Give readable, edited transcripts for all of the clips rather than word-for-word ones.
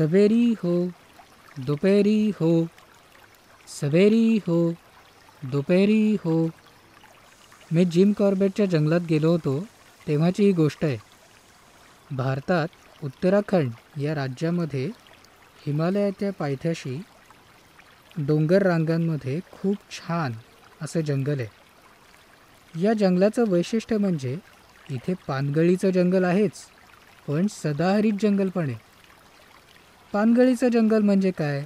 सवेरी हो दोपहरी हो, सवेरी हो दोपहरी हो. मी जिम कॉर्बेटच्या जंगलात गेलो होतो तेव्हाची ही गोष्ट आहे. भारतात उत्तराखंड या राज्यामध्ये हिमालयाच्या पायथ्याशी डोंगर रांगांमध्ये खूप छान असं जंगल आहे. या जंगलाचं वैशिष्ट्य म्हणजे इथे पानगळीचं जंगल आहेच, पण सदाहरित जंगल पण आहे. पानगळीचं जंगल म्हणजे काय,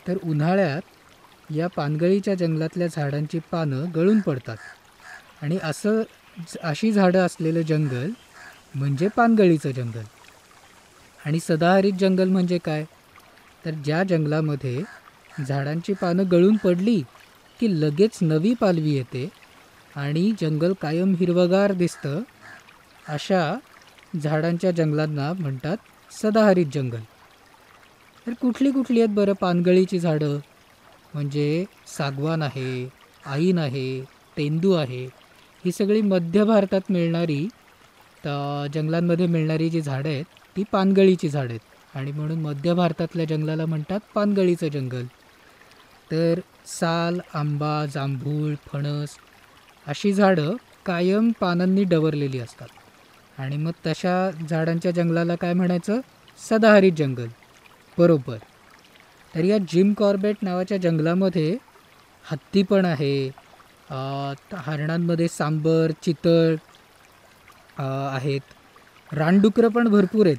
तर उन्हाळ्यात या पानगळीच्या जंगलातल्या झाडांची पानं गळून पडतात आणि अशी झाडं असलेलं जंगल म्हणजे पानगळीचं जंगल. आणि सदाहरित जंगल म्हणजे काय, तर ज्या जंगलामध्ये झाडांची पानं गळून पडली की लगेच नवी पालवी येते आणि जंगल कायम हिरवगार दिसतं, अशा झाडांच्या जंगलांना म्हणतात सदाहरित जंगल. तर कुठली कुठली आहेत बरं पानगळीची झाडं, म्हणजे सागवान आहे, ऐन आहे, तेंदू आहे. ही सगळी मध्य भारतात मिळणारी जंगलांमध्ये मिळणारी जी झाडं आहेत ती पानगळीची झाडं आहेत आणि म्हणून मध्य भारतातल्या जंगलाला म्हणतात पानगळीचं जंगल. तर साल, आंबा, जांभूळ, फणस अशी झाडं कायम पानांनी डवरलेली असतात आणि मग तशा झाडांच्या जंगलाला काय म्हणायचं, सदाहरित जंगल. बरोबर. तर या जिम कॉर्बेट नावाच्या जंगलामध्ये हत्ती पण आहे, हरणांमध्ये सांबर, चितळ आहेत, रानडुकरं पण भरपूर आहेत.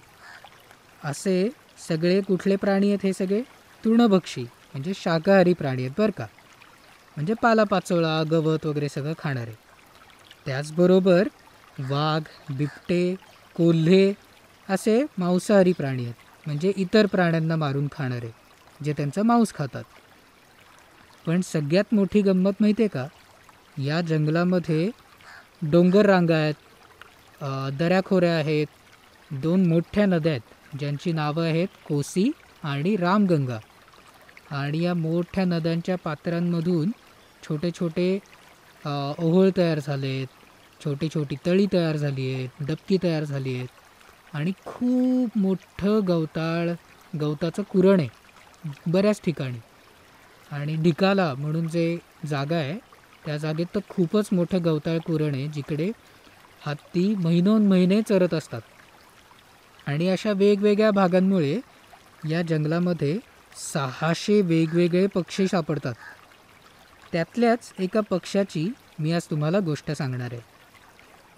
असे सगळे कुठले प्राणी आहेत, हे सगळे तृणभक्षी म्हणजे शाकाहारी प्राणी आहेत बरं का, म्हणजे पालापाचोळा, गवत वगैरे सगळं खाणारे. त्याचबरोबर वाघ, बिबटे, कोल्हे असे मांसाहारी प्राणी आहेत, म्हणजे इतर प्राण्यांना मारून खाणारे, जे त्यांचा मांस खातात. पण सगळ्यात मोठी गंमत माहिती आहे का, या जंगलामध्ये डोंगर रांगा आहेत, दऱ्याखोऱ्या आहेत, 2 मोठ्या नद्या आहेत ज्यांची नावं आहेत कोसी आणि रामगंगा. आणि या मोठ्या नद्यांच्या पात्रांमधून छोटे छोटे ओहोळ तयार झाले आहेत, छोटी छोटी तळी तयार झाली आहेत, डबकी तयार झाली आहेत आणि खूप मोठं गवताचं कुरण आहे बऱ्याच ठिकाणी. आणि ढिकाला म्हणून जे जागा आहे त्या जागेत तर खूपच मोठं गवताळ कुरण आहे, जिकडे हत्ती महिनोन्महिने चरत असतात. आणि अशा वेगवेगळ्या भागांमुळे या जंगलामध्ये 600 वेगवेगळे पक्षी सापडतात. त्यातल्याच एका पक्ष्याची मी आज तुम्हाला गोष्ट सांगणार आहे.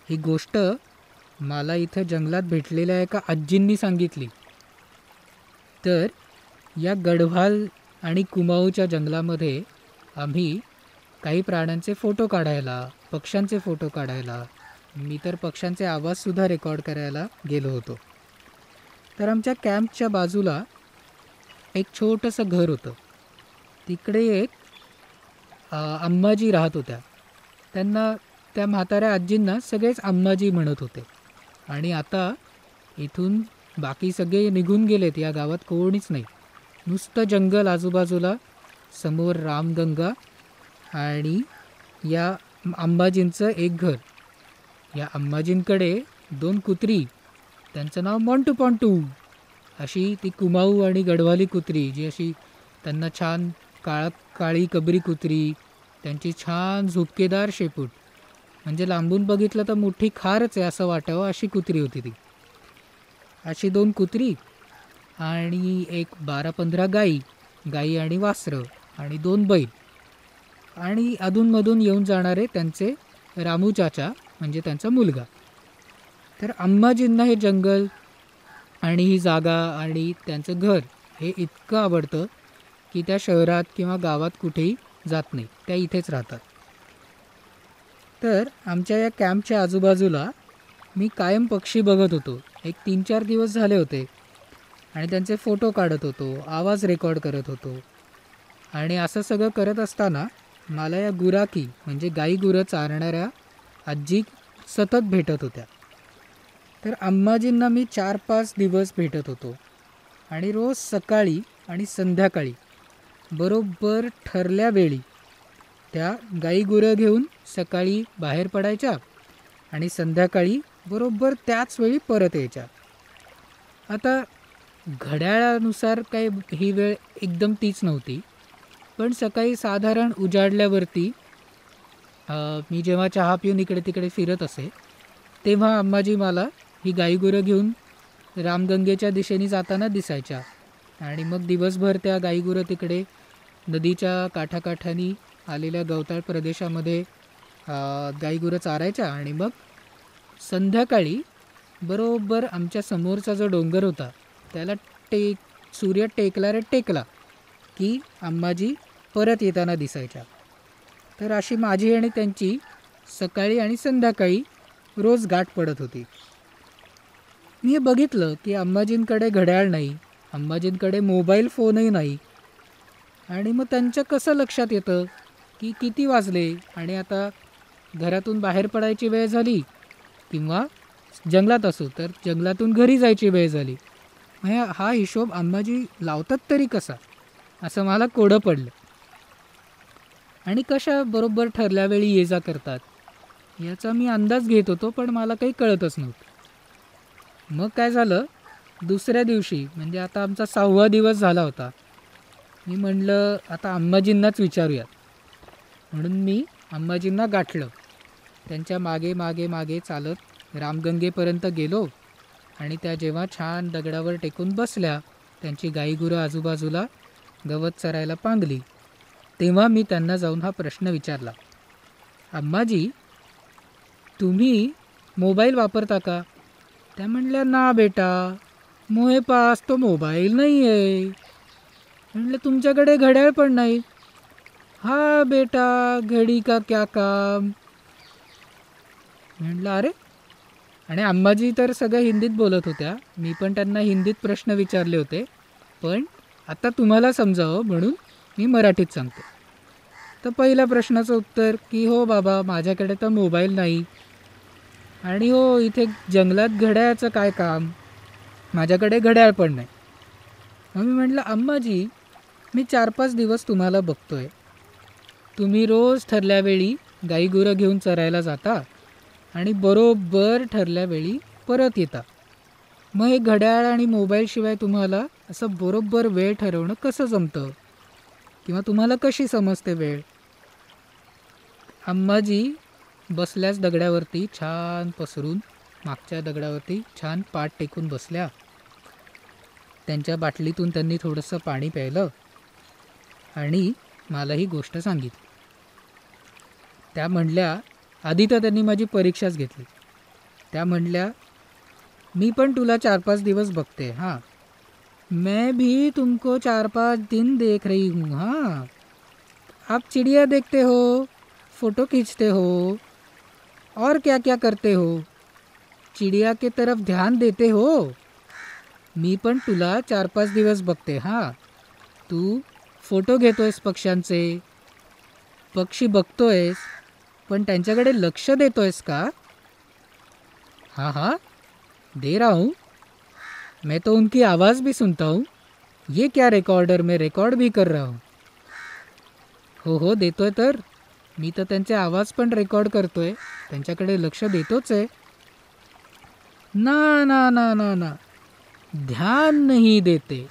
ही गोष्ट मला इथं जंगलात भेटलेल्या एका आजींनी सांगितली. तर या गढवाल आणि कुमाऊच्या जंगलामध्ये आम्ही काही प्राण्यांचे फोटो काढायला, पक्ष्यांचे फोटो काढायला, मी तर पक्ष्यांचे आवाजसुद्धा रेकॉर्ड करायला गेलो होतो. तर आमच्या कॅम्पच्या बाजूला एक छोटंसं घर होतं. तिकडे एक अम्माजी राहत होत्या. त्या म्हाताऱ्या आजींना सगळेच अम्माजी म्हणत होते. आणि आता इथून बाकी सगळे निघून गेलेत, या गावात कोणीच नाही, नुसतं जंगल आजूबाजूला, समोर रामगंगा आणि या अंबाजींचं एक घर. या अंबाजींकडे 2 कुत्री, त्यांचं नाव मॉन्टू पॉन्टू, अशी ती कुमाऊ आणि गढवाली कुत्री, जी अशी त्यांना छान काळी कबरी कुत्री, त्यांची छान झुपकेदार शेपूट, म्हणजे लांबून बघितलं तर मोठी खारच आहे असं वाटावं अशी कुत्री होती ती. अशी 2 कुत्री आणि एक 12-15 गाई आणि वासरं आणि 2 बैल आणि अधूनमधून येऊन जाणारे त्यांचे रामू चाचा म्हणजे त्यांचा मुलगा. तर अम्माजींना हे जंगल आणि ही जागा आणि त्यांचं घर हे इतकं आवडतं की त्या शहरात किंवा गावात कुठेही जात नाही, त्या इथेच राहतात. तर आमच्या या कॅम्पच्या आजूबाजूला मी कायम पक्षी बघत होतो. एक 3-4 दिवस झाले होते आणि त्यांचे फोटो काढत होतो, आवाज रेकॉर्ड करत होतो. आणि असं सगळं करत असताना मला या गुराखी म्हणजे गाई गुरं चारणाऱ्या आजी सतत भेटत होत्या. तर अम्माजींना मी 4-5 दिवस भेटत होतो आणि रोज सकाळी आणि संध्याकाळी बरोबर ठरल्या वेळी त्या गाई गुरं घेऊन सकाळी बाहेर पडायच्या आणि संध्याकाळी बरोबर त्याच वेळी परत यायच्या. आता घड्याळानुसार काही ही वेळ एकदम तीच नव्हती. पण सकाळी साधारण उजाडल्यावरती मी जेव्हा चहा पिऊन इकडे तिकडे फिरत असे, तेव्हा अम्माजी मला ही गाईगुरं घेऊन रामगंगेच्या दिशेने जाताना दिसायच्या. आणि मग दिवसभर त्या गाईगुरं तिकडे नदीच्या काठाकाठानी आलेल्या गवताळ प्रदेशामध्ये गाईगुरं चारायच्या. आणि मग संध्याकाळी बरोबर आमच्या समोरचा जो डोंगर होता त्याला सूर्य टेकला रे टेकला की अम्माजी परत येताना दिसायच्या. तर अशी माझी आणि त्यांची सकाळी आणि संध्याकाळी रोज गाठ पडत होती. मी हे बघितलं की अम्माजींकडे घड्याळ नाही, अम्माजींकडे मोबाईल फोनही नाही. आणि मग त्यांच्या कसं लक्षात येतं की किती वाजले आणि आता घरातून बाहेर पडायची वेळ झाली, किंवा जंगलात असो तर जंगलातून घरी जायची वेळ झाली. हा हिशोब अम्माजी लावतात तरी कसा, असं मला कोडं पडलं. आणि कशा बरोबर ठरल्या वेळी ये जा करतात याचा मी अंदाज घेत होतो, पण मला काही कळतच नव्हतं. मग काय झालं, दुसऱ्या दिवशी म्हणजे आता आमचा 6वा दिवस झाला होता. मी म्हणलं आता अम्माजींनाच विचारूयात, म्हणून मी अम्माजींना गाठलं. त्यांच्या मागे मागे मागे चालत रामगंगेपर्यंत गेलो. आणि त्या जेव्हा छान दगडावर टेकून बसल्या, त्यांची गाईगुरं आजूबाजूला गवत चरायला पांगली, तेव्हा मी त्यांना जाऊन हा प्रश्न विचारला, अम्माजी तुम्ही मोबाईल वापरता का? त्या म्हणल्या, ना बेटा, मोहे पास तो मोबाईल नाही आहे. म्हणलं, तुमच्याकडे घड्याळ पण नाही? हा बेटा, घडी का क्या काम. म्हणलं अरे. आणि अम्माजी तर सगळं हिंदीत बोलत होत्या. मी पण त्यांना हिंदीत प्रश्न विचारले होते, पण आता तुम्हाला समजावं म्हणून मी मराठीत सांगतो. तर पहिल्या प्रश्नाचं उत्तर की हो बाबा, माझ्याकडे तर मोबाईल नाही, आणि हो इथे जंगलात घड्याळाचं काय काम, माझ्याकडे घड्याळ पण नाही. मग मी म्हटलं, अम्माजी मी 4-5 दिवस तुम्हाला बघतोय, तुम्ही रोज ठरल्या वेळी गाईगुरं घेऊन चरायला जाता आणि बरोबर ठरल्या वेळी परत येता. मग हे घड्याळ आणि मोबाईलशिवाय तुम्हाला असं बरोबर वेळ ठरवणं कसं जमतं, किंवा तुम्हाला कशी समजते वेळ? अम्माजी बसल्याच दगडावरती छान पसरून, मागच्या दगडावरती छान पाठ टेकून बसल्या. त्यांच्या बाटलीतून त्यांनी थोडंसं पाणी प्यायलं आणि मला ही गोष्ट सांगितली. त्या म्हणल्या, आधी तर त्यांनी माझी परीक्षाच घेतली. त्या म्हणल्या, मी पण तुला 4-5 दिवस बघते. हाँ, मैं भी तुमको 4-5 दिन देख रही हूँ. हाँ, आप चिड़िया देखते हो, फ़ोटो खींचते हो, और क्या क्या करते हो, चिड़िया के तरफ ध्यान देते हो. मी पण तुला 4-5 दिवस बघते. हां, तू फोटो घेतोयस पक्ष्यांचे, पक्षी बघतोयस, पण त्यांच्याकडे लक्ष देतोयस का? हाँ हाँ, दे रहा हूँ. मैं तो उनकी आवाज़ भी सुनता हूँ. ये क्या रिकॉर्डर में रिकॉर्ड भी कर रहा हूँ. हो देतोय तर. मी तर त्यांचे आवाज पण रेकॉर्ड करतोय, त्यांच्याकडे लक्ष देतोच आहे. ना ना ना ना ना, ध्यान नहीं देते.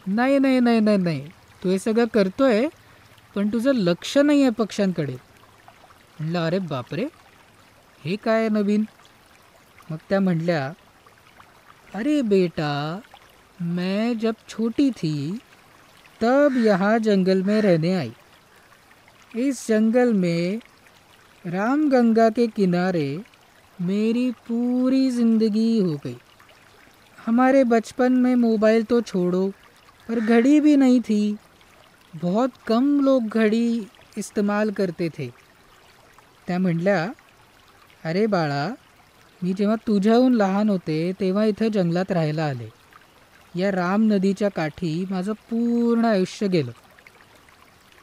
नाही नाही नाही नाही नाही, तू हे सगळं करतोय पण तुझं लक्ष नाही आहे पक्ष्यांकडे. म्हणलं अरे बापरे, हे काय नवीन. मग त्या म्हणल्या, अरे बेटा, मैं जब छोटी थी तब यहाँ जंगल में रहने आई. इस जंगल में रामगंगा के किनारे मेरी पूरी ज़िंदगी हो गई. हमारे बचपन में मोबाइल तो छोड़ो, पर घड़ी भी नहीं थी. बहुत कम लोग घड़ी इस्तेमाल करते थे. त्या म्हणल्या, अरे बाळा, मी जेव्हा तुझ्याहून लहान होते तेव्हा इथं जंगलात राहायला आले. या राम नदीच्या काठी माझं पूर्ण आयुष्य गेलं.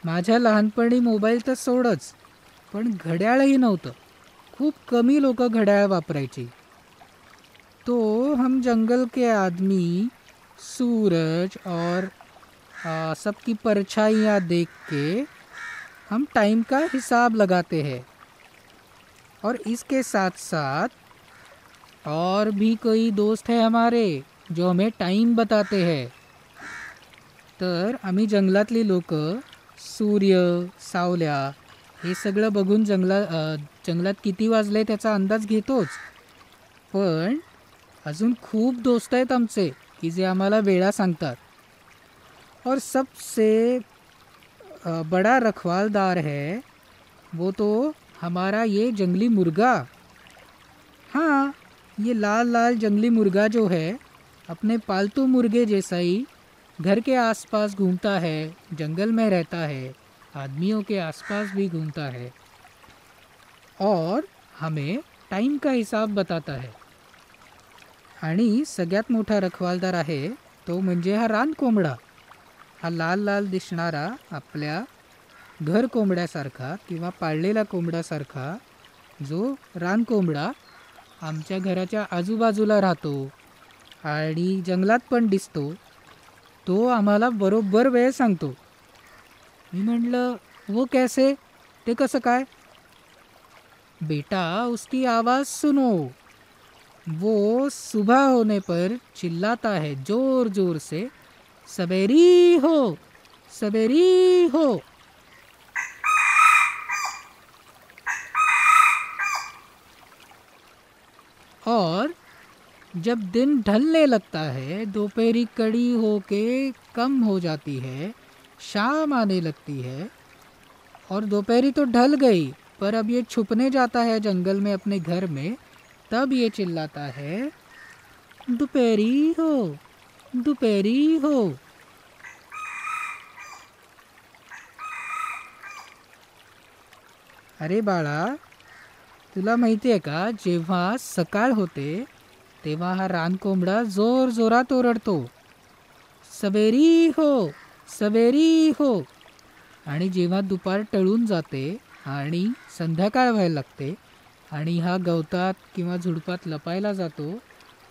माझ्या लहानपणी मोबाईल तर सोडच, पण घड्याळही नव्हतं. खूप कमी लोक घड्याळ वापरायची. तो हम जंगल के आदमी सूरज और सबकी परछाइयाँ देख के हम टाइम का हिसाब लगाते हैं. और इसके साथ साथ और भी कोई दोस्त है हमारे जो हमें टाइम बताते हैं. तर आम्ही जंगलातली लोक सूर्य, सावल्या हे सगळं बघून जंगलात किती वाजले त्याचा अंदाज घेतोच. पण अजून खूप दोस्त आहेत आमचे की जे आम्हाला वेळा सांगतात. और सबसे बड़ा रखवालदार है वो तो हमारा ये जंगली मुर्गा. हाँ, ये लाल लाल जंगली मुर्गा जो है अपने पालतू मुर्गे जैसा ही घर के आसपास घूमता है, जंगल में रहता है, आदमियों के आसपास भी घूमता है और हमें टाइम का हिसाब बताता है. आणि सगळ्यात मोठा रखवालदार आहे तो म्हणजे हा रानकोंबडा. हा लाल लाल दिसणारा आपल्या घर कोंबड्यासारखा किंवा पाळलेला कोंबड्यासारखा जो रानकोंबडा आमच्या घराच्या आजूबाजूला राहतो आणि जंगलात पण दिसतो, तो आम्हाला बरोबर वेळ सांगतो. मी म्हटलं, वो कैसे, ते कसं काय? बेटा उसकी आवाज़ सुनो, वो सुबह होने पर चिल्लाता है जोर जोर से, सवेरी हो, सवेरी हो. और जब दिन ढलने लगता है, दोपहरी कड़ी होके कम हो जाती है, शाम आने लगती है और दोपहरी तो ढल गई पर अब ये छुपने जाता है जंगल में अपने घर में, तब ये चिल्लाता है, दोपहरी हो, दोपहरी हो. अरे बाळा, तुला माहिती आहे का, जेव्हा सकाळ होते तेव्हा हा रानकोंबडा जोर जोरात ओरडतो, सवेरी हो, सवेरी हो. आणि जेव्हा दुपार टळून जाते आणि संध्याकाळ व्हायला लागते आणि हा गवतात किंवा झुडपात लपायला जातो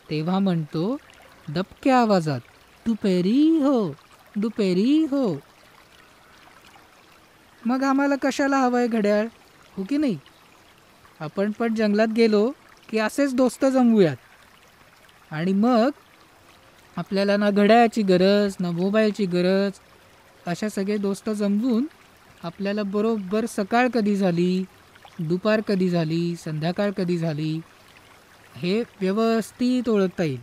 तेव्हा म्हणतो दबक्या आवाजात, दुपेरी हो, दुपेरी हो. मग आम्हाला कशाला हवंय घड्याळ, हो की नाही? आपण पण जंगलात गेलो की असेच दोस्त जमवूयात आणि मग आपल्याला ना घड्याळाची गरज ना मोबाईलची गरज. अशा सगळे दोस्त जमवून आपल्याला बरोबर सकाळ कधी झाली, दुपार कधी झाली, संध्याकाळ कधी झाली हे व्यवस्थित ओळखता येईल.